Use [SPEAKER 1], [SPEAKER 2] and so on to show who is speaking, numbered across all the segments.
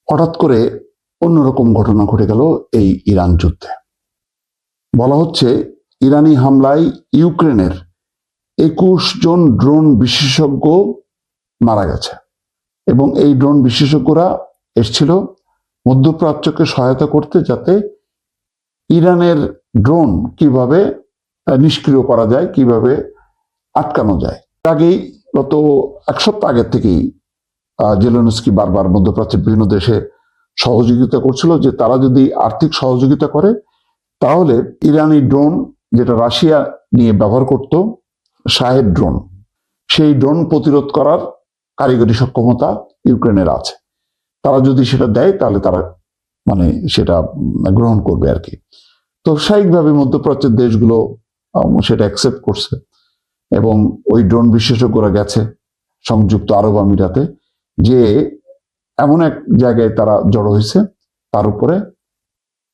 [SPEAKER 1] হঠাৎ করে অন্যরকম ঘটনা ঘটে গেল এই ইরান যুদ্ধে। বলা হচ্ছে ইরানি হামলায় ইউক্রেনের 21 জন ড্রোন বিশেষজ্ঞ মারা গেছে এবং এই ড্রোন বিশেষজ্ঞরা এসেছিল মধ্যপ্রাচ্যকে সহায়তা করতে, যাতে ইরানের ড্রোন কিভাবে নিষ্ক্রিয় করা যায়, কিভাবে আটকানো যায়। আগেই গত এক সপ্তাহ আগের থেকেই জেলেনস্কি বারবার মধ্যপ্রাচ্যের বিভিন্ন দেশে সহযোগিতা করছিল যে তারা যদি আর্থিক সহযোগিতা করে তাহলে ইরানি ড্রোন, যেটা রাশিয়া নিয়ে ব্যবহার করত, শাহেদ ড্রোন, সেই ড্রোন প্রতিরোধ করার কারিগরি সক্ষমতা ইউক্রেনের আছে। তারা যদি সেটা দেয় তাহলে তারা সেটা গ্রহণ করবে আর কি। তো স্বাভাবিকভাবে মধ্যপ্রাচ্যের দেশগুলো সেটা অ্যাকসেপ্ট করছে এবং ওই ড্রোন বিশেষজ্ঞরা গেছে সংযুক্ত আরব আমিরাতে, যে এমন এক জায়গায় তারা জড়ো হয়েছে, তার উপরে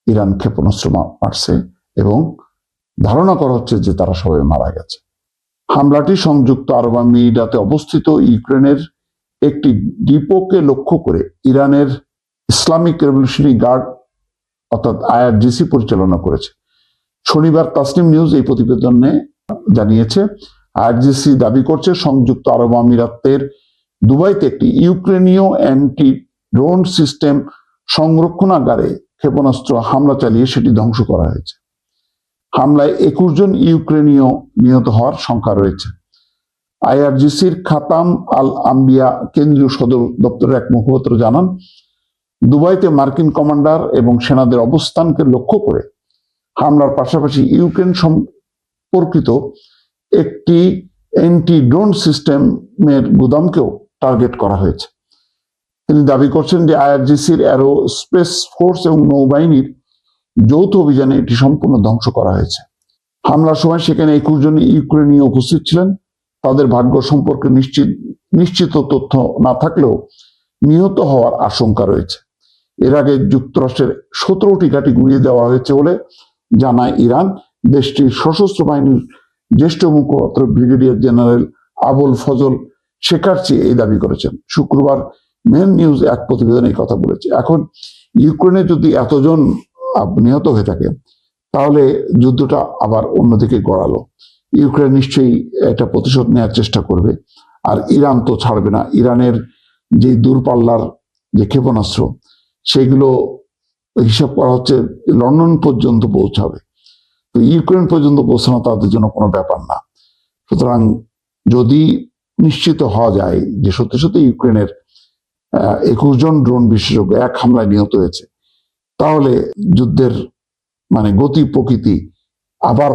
[SPEAKER 1] ইরান ক্ষেপণাস্ত্র মারছে এবং ধারণা করা হচ্ছে যে তারা সবাই মারা গেছে। হামলাটি সংযুক্ত আরব আমিরাতে অবস্থিত ইউক্রেনের একটি ডিপোকে লক্ষ্য করে ইরানের ইসলামিক রেভলিউশনারি গার্ড অর্থাৎ আইআরজিসি পরিচালনা করেছে। শনিবার তাসনিম নিউজ এই প্রতিবেদনে জানিয়েছে, আইআরজিসি দাবি করছে সংযুক্ত আরব আমিরাতের দুবাইতে একটি ইউক্রেনীয় অ্যান্টি ড্রোন সিস্টেম সংরক্ষণাগারে ক্ষেপণাস্ত্র হামলা চালিয়ে সেটি ধ্বংস করা হয়েছে। হামলায় 21 জন ইউক্রেনীয় নিহত হওয়ার সংখ্যা রয়েছে। আইআরজিসির খাতাম আল আম্বিয়া কেন্দ্রীয় সদর দপ্তরের এক মুখপাত্র জানান, দুবাইতে মার্কিন কমান্ডার এবং সেনাদের অবস্থানকে লক্ষ্য করে হামলার পাশাপাশি ইউক্রেন সম্পর্কিত একটি অ্যান্টি ড্রোন সিস্টেমের গুদামকেও টার্গেট করা হয়েছে। তিনি দাবি করছেন যে আইআরজিসির অ্যারোস্পেস ফোর্স এবং নৌবাহিনীর যৌথ অভিযানে এটি সম্পূর্ণ ধ্বংস করা হয়েছে। হামলার সময় সেখানে 21 জন ইউক্রেনীয় উপস্থিত ছিলেন। তাদের ভাগ্য সম্পর্কে নিশ্চিত তথ্য না থাকলেও নিহত হওয়ার আশঙ্কা রয়েছে। এর আগে যুক্তরাষ্ট্রের 17টি ঘাঁটি গুঁড়িয়ে দেওয়া হয়েছে বলে জানায় ইরান। দেশটির সশস্ত্র বাহিনীর জ্যেষ্ঠ মুখপাত্র ব্রিগেডিয়ার জেনারেল আবুল ফজল শেখারচি এই দাবি করেছেন। শুক্রবার মেন নিউজ এক প্রতিবেদনে এই কথা বলেছে। এখন ইউক্রেনে যদি এতজন নিহত হয়ে থাকে তাহলে যুদ্ধটা আবার অন্যদিকে গড়ালো। ইউক্রেন নিশ্চয়ই এটা প্রতিশোধ নেওয়ার চেষ্টা করবে, আর ইরান তো ছাড়বে না। ইরানের যে দূরপাল্লার যে ক্ষেপণাস্ত্র, সেগুলো হিসাব করা হচ্ছে লন্ডন পর্যন্ত পৌঁছাবে। তো ইউক্রেন পর্যন্ত পৌঁছানো তাদের জন্য কোনো ব্যাপার না। সুতরাং যদি নিশ্চিত হওয়া যায় যে সত্যি সত্যি ইউক্রেনের 21 জন ড্রোন বিশেষজ্ঞ এক হামলায় নিহত হয়েছে, তাহলে যুদ্ধের গতি প্রকৃতি আবার